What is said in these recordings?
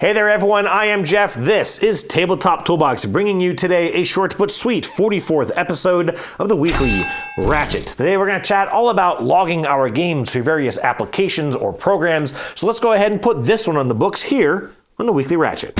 Hey there everyone, I am Jeff. This is Tabletop Toolbox, bringing you today a short but sweet 44th episode of the weekly Ratchet. Today we're going to chat all about logging our games through various applications or programs, so let's go ahead and put this one on the books here on the weekly Ratchet.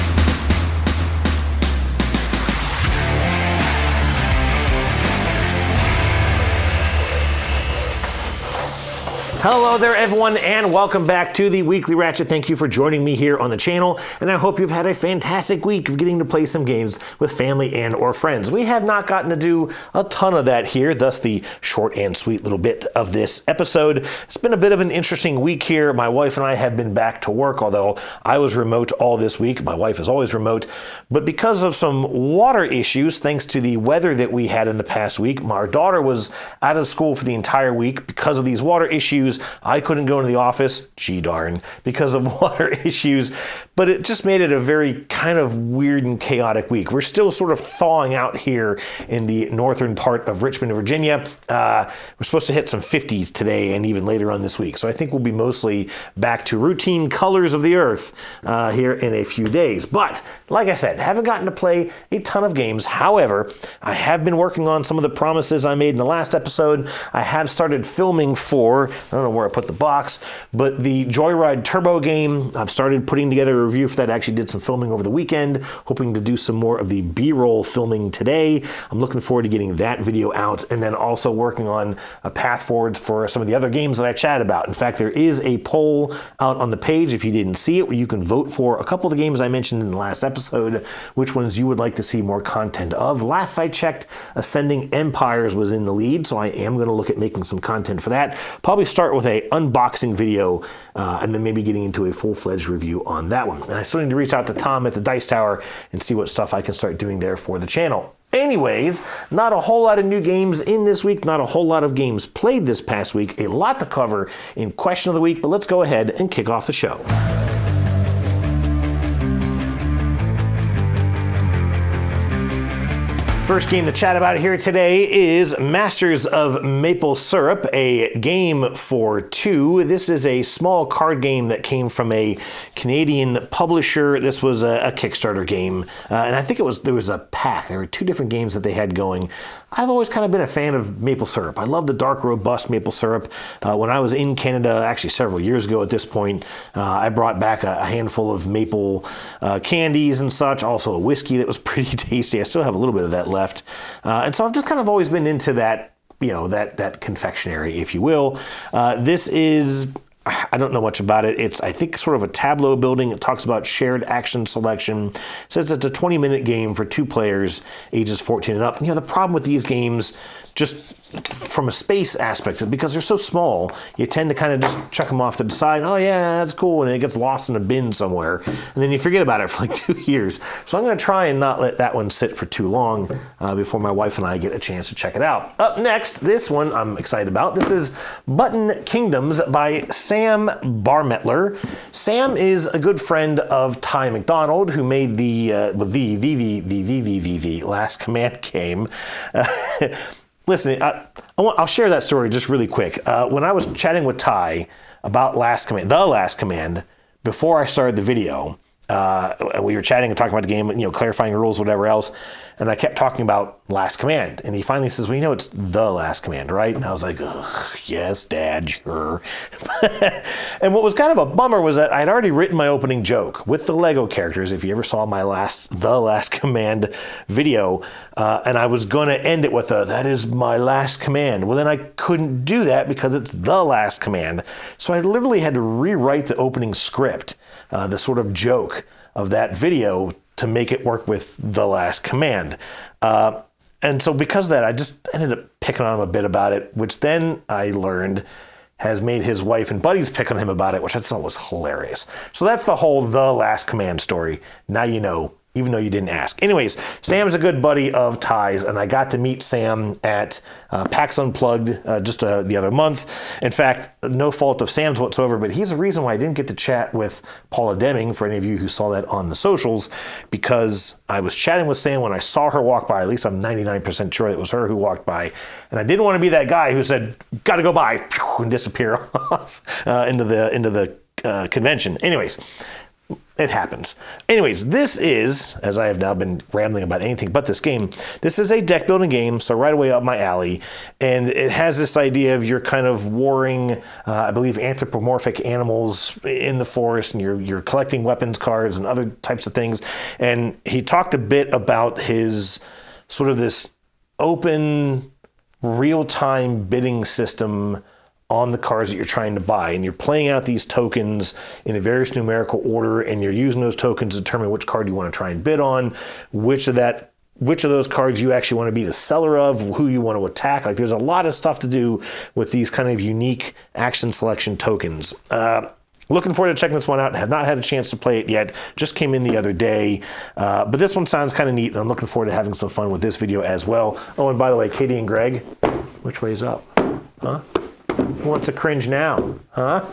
Hello there everyone, and welcome back to the weekly Ratchet. Thank you for joining me here on the channel, and I hope you've had a fantastic week of getting to play some games with family and or friends. We have not gotten to do a ton of that here, thus the short and sweet little bit of this episode. It's been a bit of an interesting week here. My wife and I have been back to work, although I was remote all this week. My wife is always remote, but because of some water issues, thanks to the weather that we had in the past week, our daughter was out of school for the entire week because of these water issues. I couldn't go into the office, gee darn, because of water issues, but it just made it a very kind of weird and chaotic week. We're still sort of thawing out here in the northern part of Richmond, Virginia. We're supposed to hit some 50s today and even later on this week, so I think we'll be mostly back to routine colors of the earth here in a few days. But, like I said, haven't gotten to play a ton of games. However, I have been working on some of the promises I made in the last episode. I have started filming for, I don't know where I put the box, but the Joyride Turbo game. I've started putting together a review for that. I actually did some filming over the weekend, hoping to do some more of the B-roll filming today. I'm looking forward to getting that video out, and then also working on a path forward for some of the other games that I chat about. In fact, there is a poll out on the page, if you didn't see it, where you can vote for a couple of the games I mentioned in the last episode, which ones you would like to see more content of. Last I checked, Ascending Empires was in the lead, so I am going to look at making some content for that. Probably start with a unboxing video and then maybe getting into a full-fledged review on that one. And I still need to reach out to Tom at the Dice Tower and see what stuff I can start doing there for the channel. Anyways, not a whole lot of new games in this week, not a whole lot of games played this past week, a lot to cover in Question of the Week, but let's go ahead and kick off the show. First game to chat about here today is Masters of Maple Syrup, a game for two. This is a small card game that came from a Canadian publisher. This was a Kickstarter game, and I think there was a pack. There were two different games that they had going. I've always kind of been a fan of maple syrup. I love the dark, robust maple syrup. When I was in Canada, actually several years ago at this point, I brought back a handful of maple candies and such, also a whiskey that was pretty tasty. I still have a little bit of that left. And so I've just kind of always been into that, you know, that confectionery, if you will. This is, I don't know much about it. It's, I think, sort of a tableau building. It talks about shared action selection. It says it's a 20-minute game for two players, ages 14 and up. You know, the problem with these games, just from a space aspect, because they're so small, you tend to kind of just chuck them off to the side. Oh yeah, that's cool, and it gets lost in a bin somewhere, and then you forget about it for like 2 years. So I'm going to try and not let that one sit for too long before my wife and I get a chance to check it out. Up next, this one I'm excited about. This is Button Kingdoms by Sam Barmettler. Sam is a good friend of Ty McDonald, who made the Last Command game. Listen, I'll share that story just really quick. When I was chatting with Ty about The Last Command, before I started the video, we were chatting and talking about the game, you know, clarifying rules, whatever else, and I kept talking about Last Command, and he finally says, well, you know, it's The Last Command, right? And I was like, yes, Dad, sure. And what was kind of a bummer was that I'd already written my opening joke with the Lego characters, if you ever saw my The Last Command video, and I was going to end it with that is my last command. Well, then I couldn't do that because it's The Last Command. So I literally had to rewrite the opening script, the sort of joke of that video, to make it work with The Last Command. And so because of that, I just ended up picking on him a bit about it, which then I learned has made his wife and buddies pick on him about it, which I thought was hilarious. So that's the whole The Last Command story. Now you know, even though you didn't ask. Anyways, Sam's a good buddy of Ty's, and I got to meet Sam at PAX Unplugged just the other month. In fact, no fault of Sam's whatsoever, but he's the reason why I didn't get to chat with Paula Deming, for any of you who saw that on the socials, because I was chatting with Sam when I saw her walk by. At least I'm 99% sure it was her who walked by, and I didn't want to be that guy who said, gotta go by, and disappear off into the convention. Anyways, it happens. Anyways, this is, as I have now been rambling about anything but this game, this is a deck building game, so right away up my alley. And it has this idea of you're kind of warring, I believe, anthropomorphic animals in the forest, and you're collecting weapons cards and other types of things. And he talked a bit about his sort of this open, real-time bidding system on the cards that you're trying to buy, and you're playing out these tokens in a various numerical order, and you're using those tokens to determine which card you want to try and bid on, which of those cards you actually want to be the seller of, who you want to attack. Like, there's a lot of stuff to do with these kind of unique action selection tokens. Looking forward to checking this one out. Have not had a chance to play it yet. Just came in the other day. But this one sounds kind of neat, and I'm looking forward to having some fun with this video as well. Oh, and by the way, Katie and Greg, which way's up? Huh? Who wants to cringe now? Huh?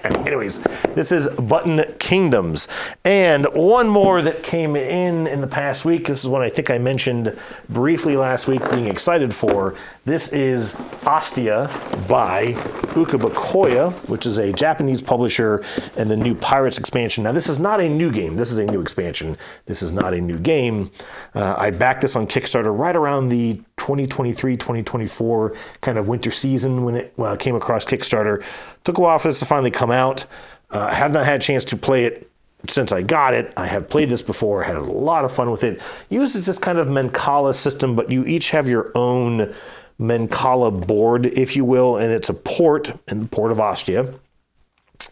Anyways, this is Button Kingdoms. And one more that came in the past week. This is one I think I mentioned briefly last week, being excited for. This is Ostia by Ukabakoya, which is a Japanese publisher, and the new Pirates expansion. Now, this is not a new game. This is a new expansion. This is not a new game. I backed this on Kickstarter right around the 2023-2024 kind of winter season when it came across Kickstarter. Took a while for this to finally come out. I have not had a chance to play it since I got it. I have played this before, had a lot of fun with it. Uses this kind of Mancala system, but you each have your own Mancala board, if you will, and it's a port in the port of Ostia.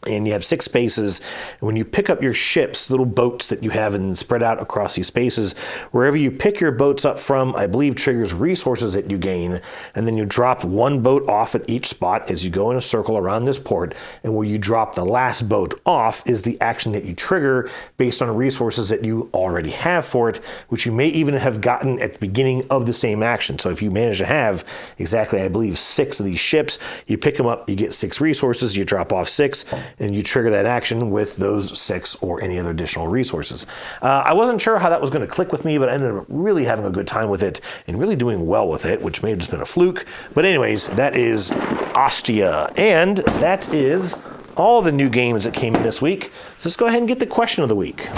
And you have 6 spaces. And when you pick up your ships, little boats that you have and spread out across these spaces, wherever you pick your boats up from, I believe triggers resources that you gain. And then you drop one boat off at each spot as you go in a circle around this port. And where you drop the last boat off is the action that you trigger based on resources that you already have for it, which you may even have gotten at the beginning of the same action. So if you manage to have exactly, I believe, 6 of these ships, you pick them up, you get 6 resources, you drop off 6, and you trigger that action with those 6 or any other additional resources. I wasn't sure how that was going to click with me, but I ended up really having a good time with it and really doing well with it, which may have just been a fluke. But anyways, that is Ostia. And that is all the new games that came in this week. So let's go ahead and get the question of the week.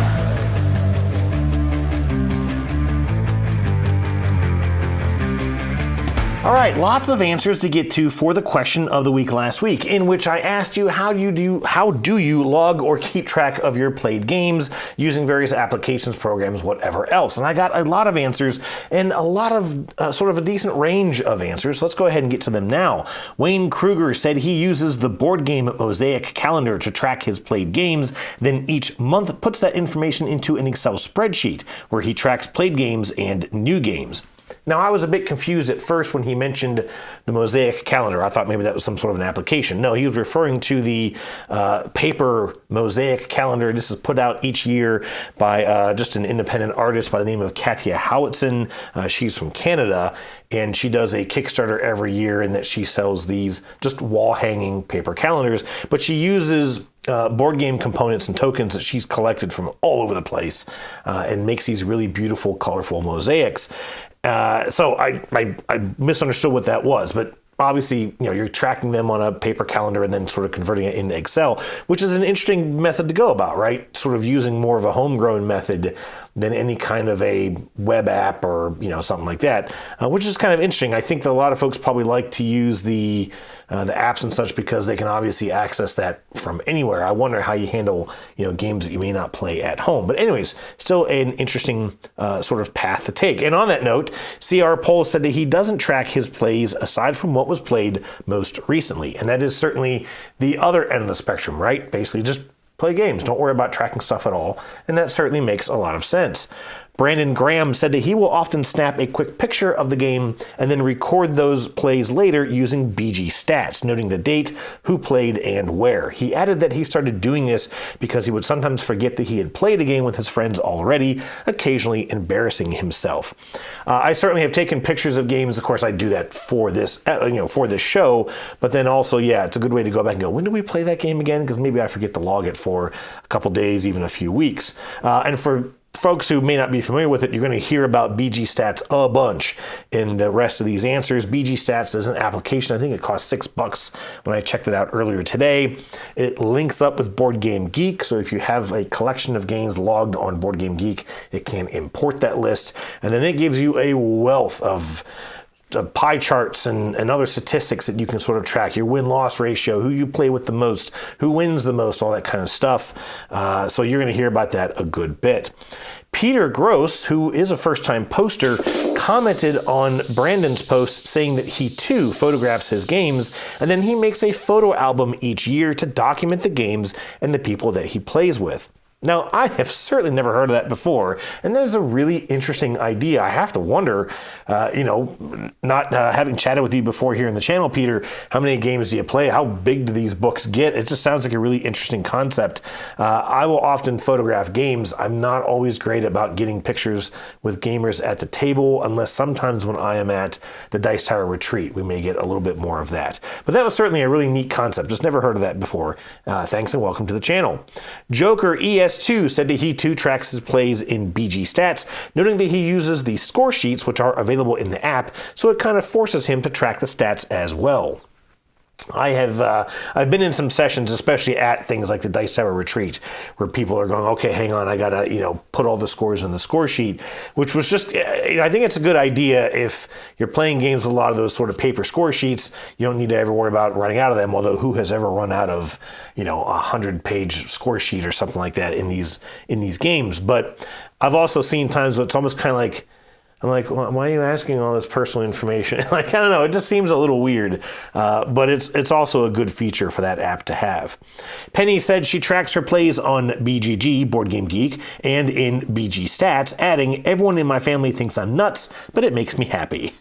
All right, lots of answers to get to for the question of the week last week, in which I asked you how do you log or keep track of your played games using various applications, programs, whatever else. And I got a lot of answers and a lot of sort of a decent range of answers. So let's go ahead and get to them now. Wayne Kruger said he uses the board game Mosaic calendar to track his played games, then each month puts that information into an Excel spreadsheet where he tracks played games and new games. Now, I was a bit confused at first when he mentioned the Mosaic calendar. I thought maybe that was some sort of an application. No, he was referring to the paper Mosaic calendar. This is put out each year by just an independent artist by the name of Katya Howitson. She's from Canada, and she does a Kickstarter every year in that she sells these just wall-hanging paper calendars. But she uses board game components and tokens that she's collected from all over the place and makes these really beautiful, colorful mosaics. So I misunderstood what that was, but obviously, you're tracking them on a paper calendar and then sort of converting it into Excel, which is an interesting method to go about, right? Sort of using more of a homegrown method than any kind of a web app or, something like that, which is kind of interesting. I think that a lot of folks probably like to use the apps and such because they can obviously access that from anywhere. I wonder how you handle, games that you may not play at home. But anyways, still an interesting sort of path to take. And on that note, CR Poll said that he doesn't track his plays aside from what was played most recently. And that is certainly the other end of the spectrum, right? Basically just play games. Don't worry about tracking stuff at all. And that certainly makes a lot of sense. Brandon Graham said that he will often snap a quick picture of the game and then record those plays later using BG Stats, noting the date, who played, and where. He added that he started doing this because he would sometimes forget that he had played a game with his friends already, occasionally embarrassing himself. I certainly have taken pictures of games. Of course, I do that for this, for this show. But then also, it's a good way to go back and go, when did we play that game again? Because maybe I forget to log it for a couple days, even a few weeks. And for folks who may not be familiar with it, you're going to hear about BG Stats a bunch in the rest of these answers. BG Stats is an application. I think it costs $6 when I checked it out earlier today. It links up with Board Game Geek, so if you have a collection of games logged on Board Game Geek, it can import that list, and then it gives you a wealth of pie charts and other statistics that you can sort of track, your win-loss ratio, who you play with the most, who wins the most, all that kind of stuff. So you're going to hear about that a good bit. Peter Gross, who is a first-time poster, commented on Brandon's post saying that he too photographs his games, and then he makes a photo album each year to document the games and the people that he plays with. Now, I have certainly never heard of that before, and that is a really interesting idea. I have to wonder, not having chatted with you before here in the channel, Peter, how many games do you play? How big do these books get? It just sounds like a really interesting concept. I will often photograph games. I'm not always great about getting pictures with gamers at the table, unless sometimes when I am at the Dice Tower Retreat, we may get a little bit more of that. But that was certainly a really neat concept. Just never heard of that before. Thanks and welcome to the channel. Joker ES2 said that he too tracks his plays in BG Stats, noting that he uses the score sheets, which are available in the app, so it kind of forces him to track the stats as well. I've been in some sessions, especially at things like the Dice Tower Retreat, where people are going, okay, hang on, I gotta, put all the scores in the score sheet, which was just, I think it's a good idea if you're playing games with a lot of those sort of paper score sheets. You don't need to ever worry about running out of them, although who has ever run out of, a 100-page score sheet or something like that in these games? But I've also seen times where it's almost kind of like, I'm like, well, why are you asking all this personal information? I don't know. It just seems a little weird, but it's also a good feature for that app to have. Penny said she tracks her plays on BGG, Board Game Geek, and in BG Stats, adding, everyone in my family thinks I'm nuts, but it makes me happy.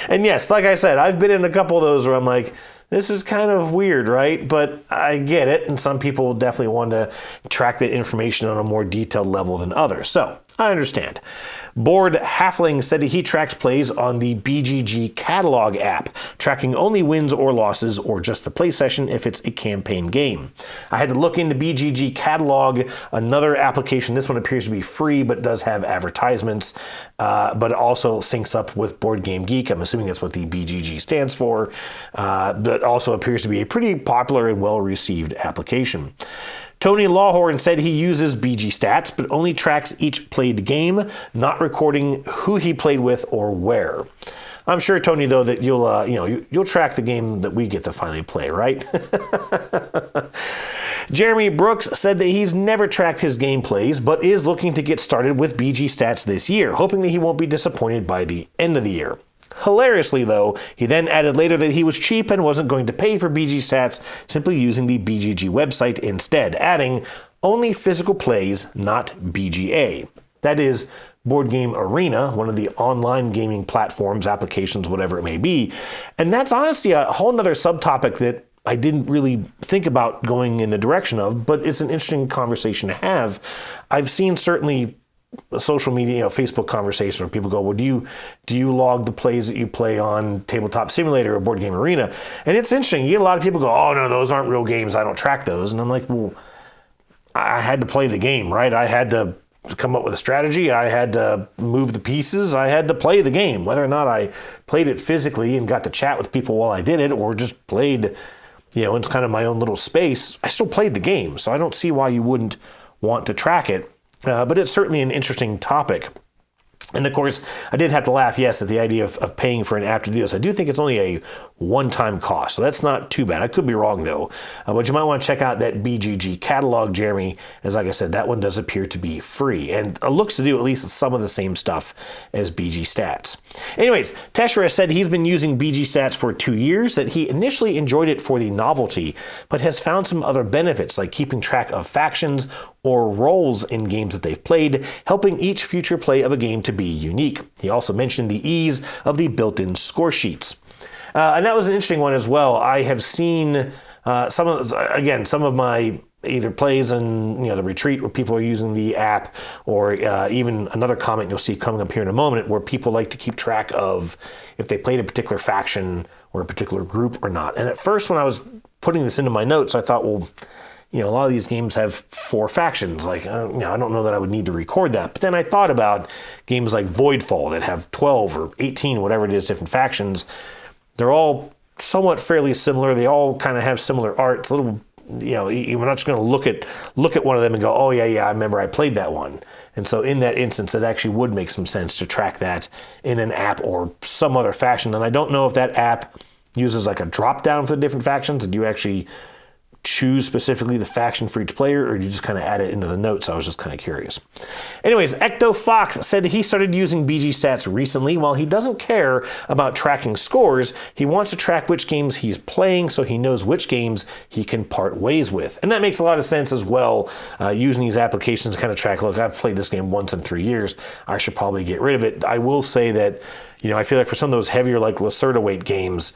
And yes, like I said, I've been in a couple of those where I'm like, this is kind of weird, right? But I get it, and some people definitely want to track that information on a more detailed level than others. So I understand. Board Halfling said that he tracks plays on the BGG catalog app, tracking only wins or losses or just the play session if it's a campaign game. I had to look into BGG catalog, another application. This one appears to be free but does have advertisements, but it also syncs up with Board Game Geek. I'm assuming that's what the BGG stands for, but also appears to be a pretty popular and well-received application. Tony Lawhorn said he uses BG Stats, but only tracks each played game, not recording who he played with or where. I'm sure, Tony, though, that you'll track the game that we get to finally play, right? Jeremy Brooks said that he's never tracked his gameplays, but is looking to get started with BG Stats this year, hoping that he won't be disappointed by the end of the year. Hilariously, though, he then added later that he was cheap and wasn't going to pay for BG Stats, simply using the BGG website instead, adding, only physical plays, not BGA. That is, Board Game Arena, one of the online gaming platforms, applications, whatever it may be. And that's honestly a whole nother subtopic that I didn't really think about going in the direction of, but it's an interesting conversation to have. I've seen certainly social media, Facebook conversations where people go, well, do you log the plays that you play on Tabletop Simulator or Board Game Arena? And it's interesting. You get a lot of people go, oh, no, those aren't real games. I don't track those. And I'm like, well, I had to play the game, right? I had to come up with a strategy. I had to move the pieces. I had to play the game. Whether or not I played it physically and got to chat with people while I did it, or just played, in kind of my own little space, I still played the game. So I don't see why you wouldn't want to track it. But it's certainly an interesting topic. And of course, I did have to laugh, yes, at the idea of paying for an app to do this. I do think it's only a one-time cost, so that's not too bad. I could be wrong, though. But you might want to check out that BGG catalog, Jeremy, as like I said, that one does appear to be free. And it looks to do at least some of the same stuff as BG Stats. Anyways, Teshra said he's been using BG Stats for 2 years, that he initially enjoyed it for the novelty, but has found some other benefits, like keeping track of factions or roles in games that they've played, helping each future play of a game to be unique. He also mentioned the ease of the built-in score sheets. And that was an interesting one as well. I have seen some of my either plays in the retreat where people are using the app, or even another comment you'll see coming up here in a moment where people like to keep track of if they played a particular faction or a particular group or not. And at first when I was putting this into my notes, I thought, well, a lot of these games have 4 factions. Like, I don't know that I would need to record that. But then I thought about games like Voidfall that have 12 or 18, whatever it is, different factions. They're all somewhat fairly similar. They all kind of have similar art. It's a little, you're not just going to look at one of them and go, oh, yeah, I remember I played that one. And so in that instance, it actually would make some sense to track that in an app or some other fashion. And I don't know if that app uses like a drop down for the different factions. And you actually choose specifically the faction for each player, or you just kind of add it into the notes? I was just kind of curious. Anyways, Ecto Fox said he started using BG Stats recently. While he doesn't care about tracking scores, he wants to track which games he's playing so he knows which games he can part ways with. And that makes a lot of sense as well, using these applications to kind of track, look, I've played this game once in 3 years. I should probably get rid of it. I will say that, I feel like for some of those heavier, like Lacerda weight games,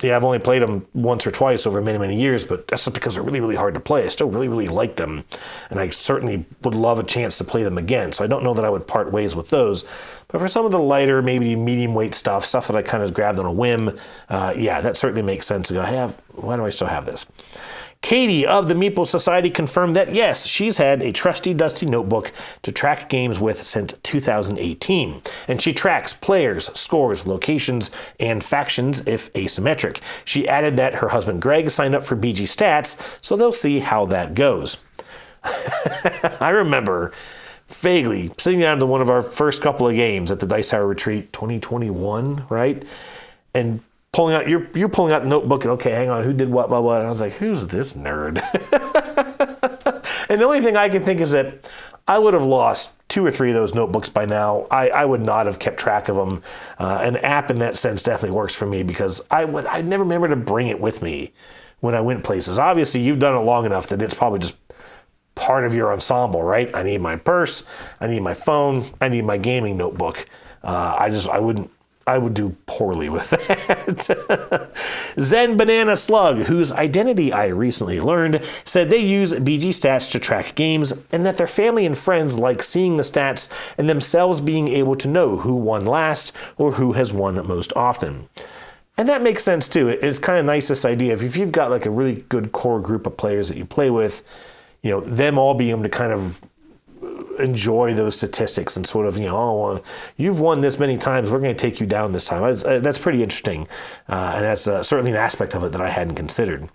yeah, I've only played them once or twice over many, many years, but that's just because they're really, really hard to play. I still really, really like them, and I certainly would love a chance to play them again. So I don't know that I would part ways with those. But for some of the lighter, maybe medium weight stuff that I kind of grabbed on a whim, that certainly makes sense to go, hey, why do I still have this? Katie of the Meeple Society confirmed that, yes, she's had a trusty, dusty notebook to track games with since 2018. And she tracks players, scores, locations, and factions if asymmetric. She added that her husband Greg signed up for BG Stats, so they'll see how that goes. I remember vaguely sitting down to one of our first couple of games at the Dice Tower Retreat 2021, right? And you're pulling out the notebook and, okay, hang on, who did what, blah, blah. And I was like, who's this nerd? And the only thing I can think is that I would have lost 2 or 3 of those notebooks by now. I would not have kept track of them. An app in that sense definitely works for me because I'd never remember to bring it with me when I went places. Obviously, you've done it long enough that it's probably just part of your ensemble, right? I need my purse, I need my phone, I need my gaming notebook. I would do poorly with that. Zen Banana Slug, whose identity I recently learned, said they use BG Stats to track games and that their family and friends like seeing the stats and themselves being able to know who won last or who has won most often. And that makes sense too. It's kind of nice, this idea of if you've got like a really good core group of players that you play with, them all being able to kind of enjoy those statistics and sort of, you've won this many times, we're going to take you down this time. That's pretty interesting. And that's certainly an aspect of it that I hadn't considered.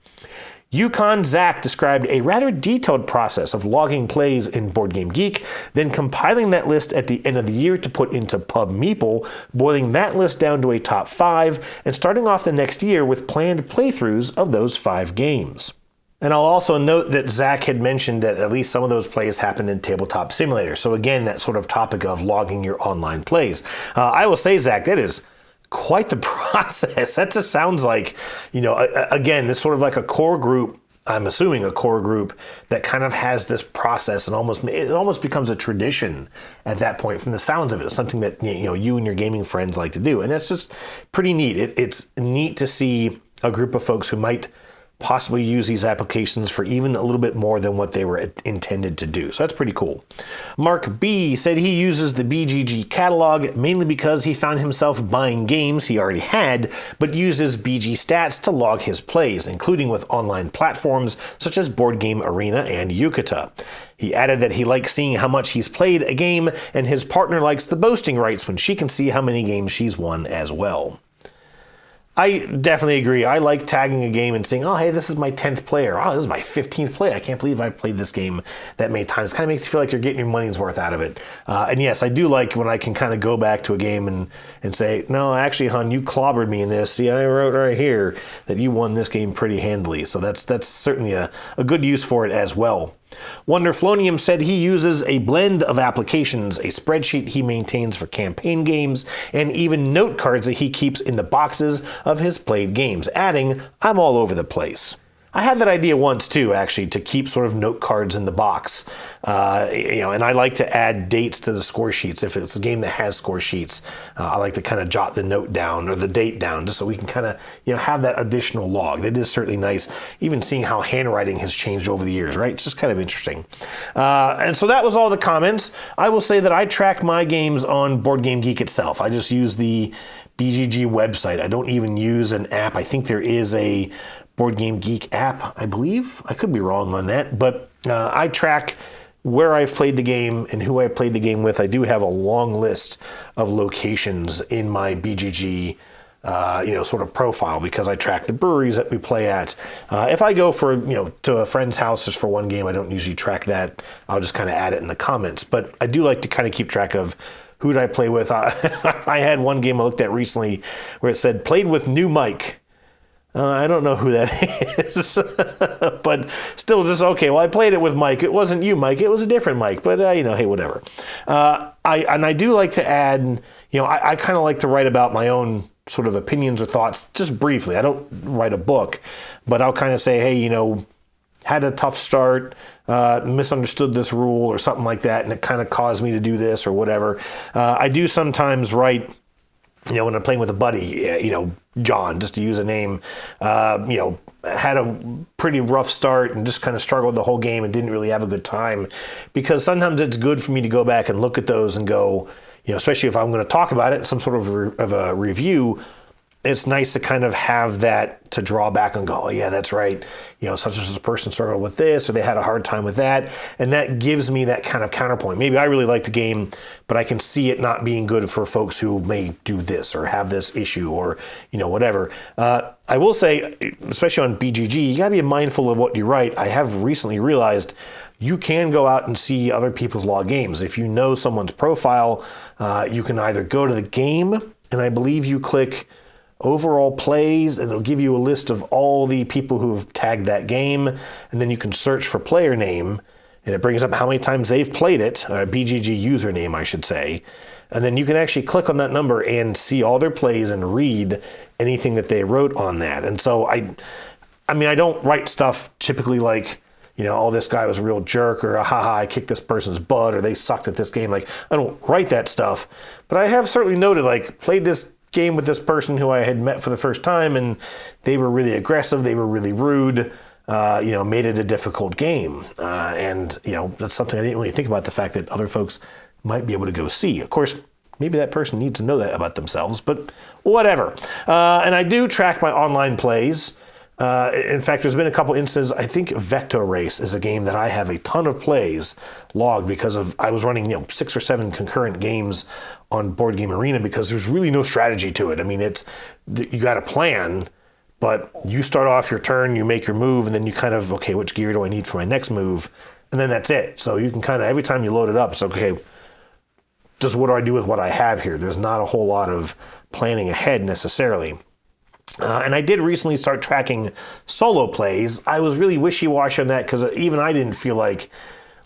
Yukon Zach described a rather detailed process of logging plays in Board Game Geek, then compiling that list at the end of the year to put into Pub Meeple, boiling that list down to a top 5, and starting off the next year with planned playthroughs of those 5 games. And I'll also note that Zach had mentioned that at least some of those plays happened in Tabletop Simulator. So again, that sort of topic of logging your online plays. I will say, Zach, that is quite the process. That just sounds like, again, this sort of like a core group, I'm assuming a core group that kind of has this process and it almost becomes a tradition at that point from the sounds of it. It's something that, you and your gaming friends like to do. And that's just pretty neat. It's neat to see a group of folks who might possibly use these applications for even a little bit more than what they were intended to do. So that's pretty cool. Mark B said he uses the BGG catalog mainly because he found himself buying games he already had, but uses BG Stats to log his plays, including with online platforms such as Board Game Arena and Yucata. He added that he likes seeing how much he's played a game, and his partner likes the boasting rights when she can see how many games she's won as well. I definitely agree. I like tagging a game and saying, oh, hey, this is my 10th player. Oh, this is my 15th play. I can't believe I played this game that many times. It kind of makes you feel like you're getting your money's worth out of it. And yes, I do like when I can kind of go back to a game and say, no, actually, hon, you clobbered me in this. See, I wrote right here that you won this game pretty handily. So that's certainly a good use for it as well. Wonderflonium said he uses a blend of applications, a spreadsheet he maintains for campaign games, and even note cards that he keeps in the boxes of his played games, adding, I'm all over the place. I had that idea once too, actually, to keep sort of note cards in the box. And I like to add dates to the score sheets. If it's a game that has score sheets, I like to kind of jot the note down or the date down just so we can kind of, have that additional log. That is certainly nice, even seeing how handwriting has changed over the years, right? It's just kind of interesting. And so that was all the comments. I will say that I track my games on Board Game Geek itself. I just use the BGG website. I don't even use an app. I think there is a Board Game Geek app, I believe. I could be wrong on that, but I track where I've played the game and who I played the game with. I do have a long list of locations in my BGG sort of profile, because I track the breweries that we play at. If I go for, to a friend's house just for one game, I don't usually track that. I'll just kind of add it in the comments. But I do like to kind of keep track of who did I play with. I had one game I looked at recently where it said, played with new Mike. I don't know who that is, but still just, okay, well, I played it with Mike. It wasn't you, Mike. It was a different Mike, but, hey, whatever. I do like to add, I kind of like to write about my own sort of opinions or thoughts just briefly. I don't write a book, but I'll kind of say, hey, had a tough start, misunderstood this rule or something like that, and it kind of caused me to do this or whatever. I do sometimes write, when I'm playing with a buddy, John, just to use a name, had a pretty rough start and just kind of struggled the whole game and didn't really have a good time, because sometimes it's good for me to go back and look at those and go, especially if I'm going to talk about it in some sort of a review, it's nice to kind of have that to draw back and go, oh yeah, that's right. Such and such a person struggled with this, or they had a hard time with that. And that gives me that kind of counterpoint. Maybe I really like the game, but I can see it not being good for folks who may do this or have this issue or, whatever. I will say, especially on BGG, you got to be mindful of what you write. I have recently realized you can go out and see other people's log games. If you know someone's profile, you can either go to the game, and I believe you click overall plays, and it'll give you a list of all the people who have tagged that game, and then you can search for player name, and it brings up how many times they've played it, BGG username, I should say, and then you can actually click on that number and see all their plays and read anything that they wrote on that. And so I don't write stuff typically like, oh, this guy was a real jerk, or haha, I kicked this person's butt, or they sucked at this game. Like, I don't write that stuff, but I have certainly noted, like, played this game with this person who I had met for the first time, and they were really aggressive, they were really rude, made it a difficult game. And that's something I didn't really think about, the fact that other folks might be able to go see. Of course, maybe that person needs to know that about themselves, but whatever. And I do track my online plays. In fact, there's been a couple instances. I think Vector Race is a game that I have a ton of plays logged because of, I was running 6 or 7 concurrent games on Board Game Arena, because there's really no strategy to it. I mean, you got a plan, but you start off your turn, you make your move, and then you kind of, okay, which gear do I need for my next move? And then that's it. So you can kind of, every time you load it up, it's okay, just what do I do with what I have here? There's not a whole lot of planning ahead necessarily. And I did recently start tracking solo plays. I was really wishy-washy on that, because even I didn't feel like,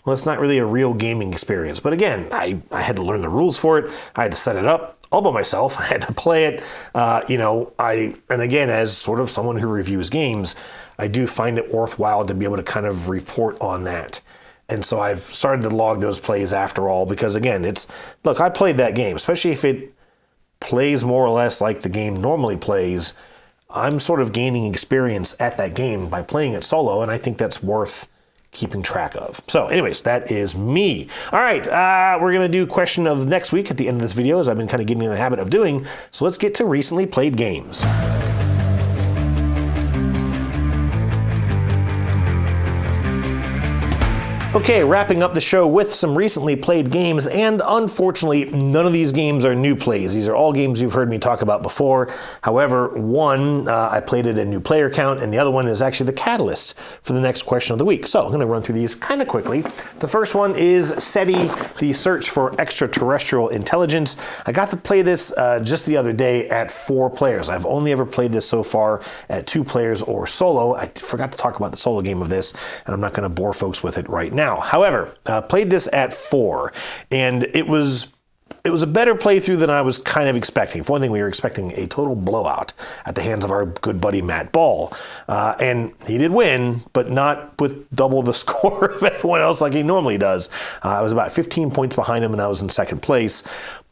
well, it's not really a real gaming experience. But again, I had to learn the rules for it. I had to set it up all by myself. I had to play it. And again, as sort of someone who reviews games, I do find it worthwhile to be able to kind of report on that. And so I've started to log those plays after all, because again, look, I played that game, especially if it plays more or less like the game normally plays. I'm sort of gaining experience at that game by playing it solo, and I think that's worth keeping track of. So anyways, that is me. All right, we're going to do question of next week at the end of this video, as I've been kind of getting in the habit of doing. So let's get to recently played games. Okay, wrapping up the show with some recently played games, and unfortunately, none of these games are new plays. These are all games you've heard me talk about before. However, one, I played it in new player count, and the other one is actually the catalyst for the next question of the week. So I'm going to run through these kind of quickly. The first one is SETI, the Search for Extraterrestrial Intelligence. I got to play this just the other day at 4 players. I've only ever played this so far at 2 players or solo. I forgot to talk about the solo game of this, and I'm not going to bore folks with it right now. However, played this at 4, and it was a better playthrough than I was kind of expecting. For one thing, we were expecting a total blowout at the hands of our good buddy Matt Ball. And he did win, but not with double the score of everyone else like he normally does. I was about 15 points behind him, and I was in second place.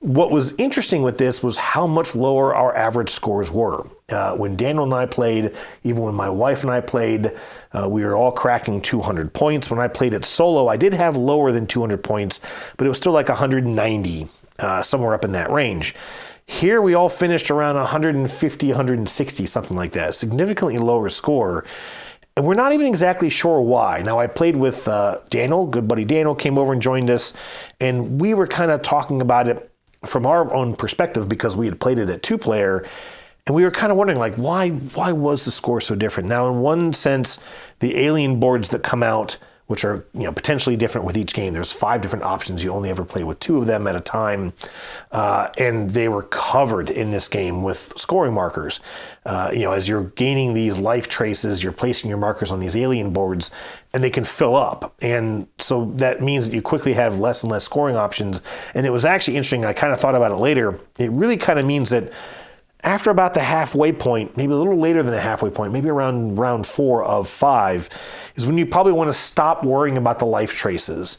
What was interesting with this was how much lower our average scores were. When Daniel and I played, even when my wife and I played, we were all cracking 200 points. When I played it solo, I did have lower than 200 points, but it was still like 190, somewhere up in that range. Here we all finished around 150, 160, something like that. Significantly lower score. And we're not even exactly sure why. Now, I played with Daniel, good buddy Daniel, came over and joined us, and we were kind of talking about it from our own perspective because we had played it at 2-player, and we were kind of wondering, like, why was the score so different? Now, in one sense, the alien boards that come out, which are potentially different with each game. There's 5 different options. You only ever play with 2 of them at a time. And they were covered in this game with scoring markers. As you're gaining these life traces, you're placing your markers on these alien boards, and they can fill up. And so that means that you quickly have less and less scoring options. And it was actually interesting. I kind of thought about it later. It really kind of means that after about the halfway point, maybe a little later than a halfway point, maybe around round 4 of 5, is when you probably want to stop worrying about the life traces.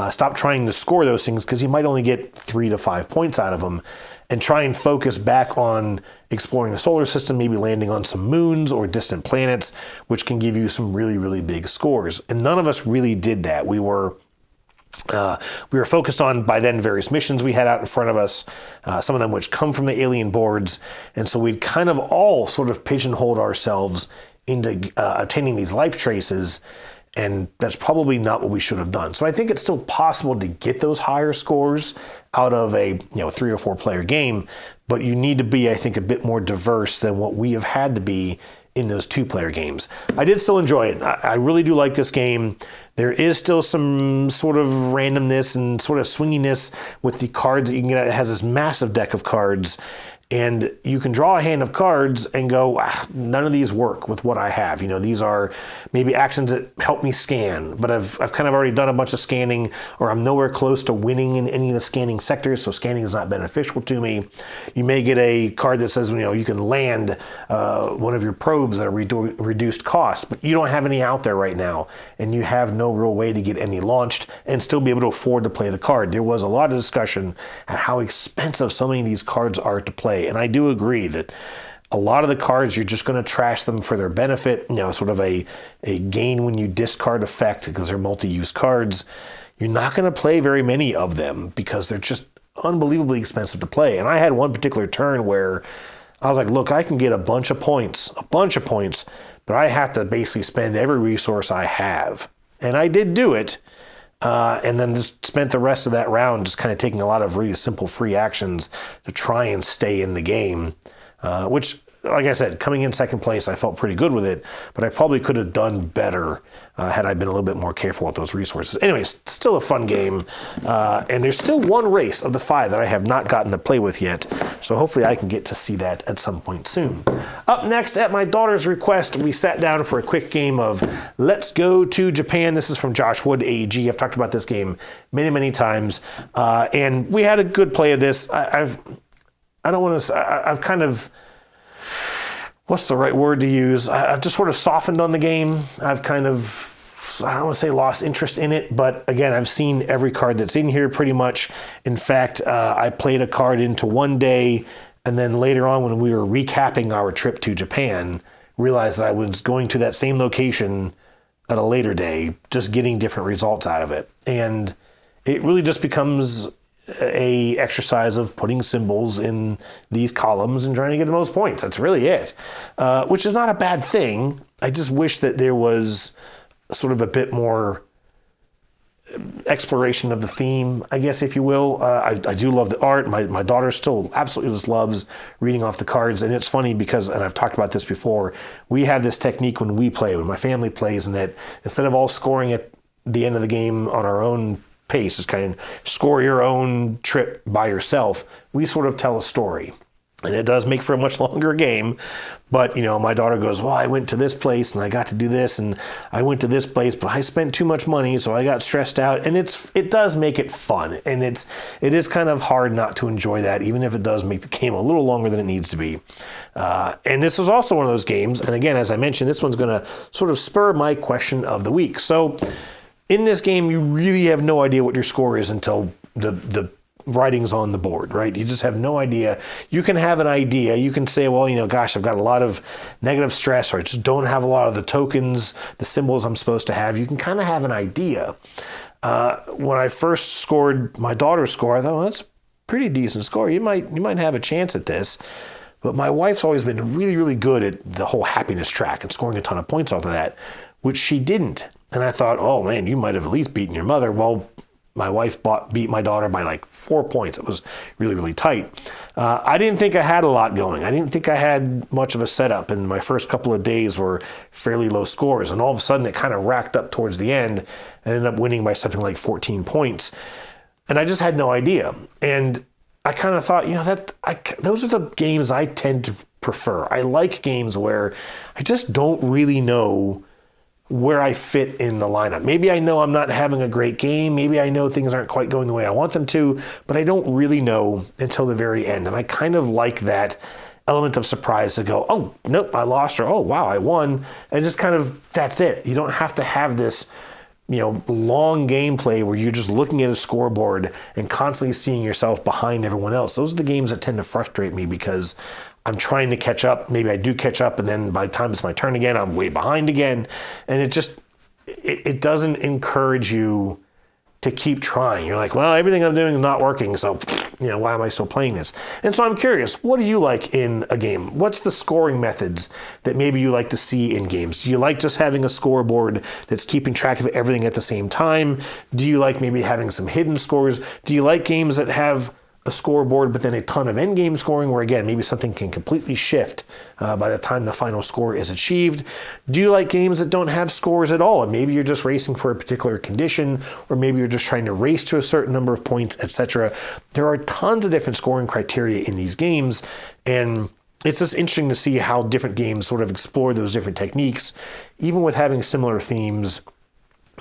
Stop trying to score those things because you might only get 3 to 5 points out of them, and try and focus back on exploring the solar system, maybe landing on some moons or distant planets, which can give you some really, really big scores. And none of us really did that. We were focused on, by then, various missions we had out in front of us, some of them which come from the alien boards. And so we'd kind of all sort of pigeonholed ourselves into obtaining these life traces, and that's probably not what we should have done. So I think it's still possible to get those higher scores out of a 3 or 4 player game, but you need to be, I think, a bit more diverse than what we have had to be in those 2-player games. I did still enjoy it. I really do like this game. There is still some sort of randomness and sort of swinginess with the cards that you can get. It has this massive deck of cards, and you can draw a hand of cards and go, none of these work with what I have. These are maybe actions that help me scan, but I've kind of already done a bunch of scanning, or I'm nowhere close to winning in any of the scanning sectors, so scanning is not beneficial to me. You may get a card that says, you can land one of your probes at a reduced cost, but you don't have any out there right now, and you have no real way to get any launched and still be able to afford to play the card. There was a lot of discussion at how expensive so many of these cards are to play. And I do agree that a lot of the cards, you're just going to trash them for their benefit, sort of a gain when you discard effect because they're multi-use cards. You're not going to play very many of them because they're just unbelievably expensive to play. And I had one particular turn where I was like, look, I can get a bunch of points, but I have to basically spend every resource I have. And I did do it. And then just spent the rest of that round just kind of taking a lot of really simple free actions to try and stay in the game, which, like I said, coming in second place, I felt pretty good with it, but I probably could have done better had I been a little bit more careful with those resources. Anyways, still a fun game, and there's still one race of the 5 that I have not gotten to play with yet, so hopefully I can get to see that at some point soon. Up next, at my daughter's request, we sat down for a quick game of Let's Go to Japan. This is from Josh Wood, AEG. I've talked about this game many, many times, and we had a good play of this. I've kind of... what's the right word to use? I've just sort of softened on the game. I've kind of, I don't want to say lost interest in it, but again, I've seen every card that's in here pretty much. In fact, I played a card into one day, and then later on when we were recapping our trip to Japan, realized that I was going to that same location at a later day, just getting different results out of it. And it really just becomes a exercise of putting symbols in these columns and trying to get the most points. That's really it, which is not a bad thing. I just wish that there was sort of a bit more exploration of the theme, I guess, if you will. I do love the art. My daughter still absolutely just loves reading off the cards. And it's funny because, and I've talked about this before, we have this technique when we play, when my family plays, and that instead of all scoring at the end of the game on our own pace, just kind of score your own trip by yourself, we sort of tell a story. And it does make for a much longer game. But, my daughter goes, well, I went to this place and I got to do this, and I went to this place, but I spent too much money, so I got stressed out. And it does make it fun. And it is kind of hard not to enjoy that, even if it does make the game a little longer than it needs to be. And this is also one of those games. And again, as I mentioned, this one's going to sort of spur my question of the week. So in this game, you really have no idea what your score is until the writing's on the board, right? You just have no idea. You can have an idea. You can say, well, gosh, I've got a lot of negative stress, or I just don't have a lot of the tokens, the symbols I'm supposed to have. You can kind of have an idea. When I first scored my daughter's score, I thought, well, that's pretty decent score. You might have a chance at this. But my wife's always been really, really good at the whole happiness track and scoring a ton of points off of that, which she didn't. And I thought, oh man, you might have at least beaten your mother. Well, my wife beat my daughter by like 4 points. It was really, really tight. I didn't think I had a lot going. I didn't think I had much of a setup, and my first couple of days were fairly low scores. And all of a sudden, it kind of racked up towards the end and ended up winning by something like 14 points. And I just had no idea. And I kind of thought, those are the games I tend to prefer. I like games where I just don't really know where I fit in the lineup. Maybe I know I'm not having a great game. Maybe I know things aren't quite going the way I want them to, but I don't really know until the very end. And I kind of like that element of surprise to go, oh, nope, I lost, or oh, wow, I won. And just kind of, that's it. You don't have to have this long gameplay where you're just looking at a scoreboard and constantly seeing yourself behind everyone else. Those are the games that tend to frustrate me because I'm trying to catch up. Maybe I do catch up, and then by the time it's my turn again, I'm way behind again. And it doesn't encourage you to keep trying. You're like, well, everything I'm doing is not working, so why am I still playing this? And so I'm curious, what do you like in a game? What's the scoring methods that maybe you like to see in games? Do you like just having a scoreboard that's keeping track of everything at the same time? Do you like maybe having some hidden scores? Do you like games that have a scoreboard but then a ton of endgame scoring where, again, maybe something can completely shift by the time the final score is achieved? Do you like games that don't have scores at all, and maybe you're just racing for a particular condition, or maybe you're just trying to race to a certain number of points, etc.? There are tons of different scoring criteria in these games, and it's just interesting to see how different games sort of explore those different techniques, even with having similar themes,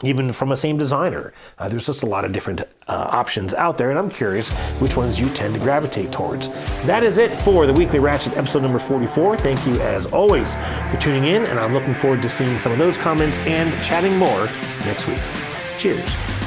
even from a same designer. There's just a lot of different options out there, and I'm curious which ones you tend to gravitate towards. That is it for the Weekly Ratchet episode number 44. Thank you, as always, for tuning in, and I'm looking forward to seeing some of those comments and chatting more next week. Cheers.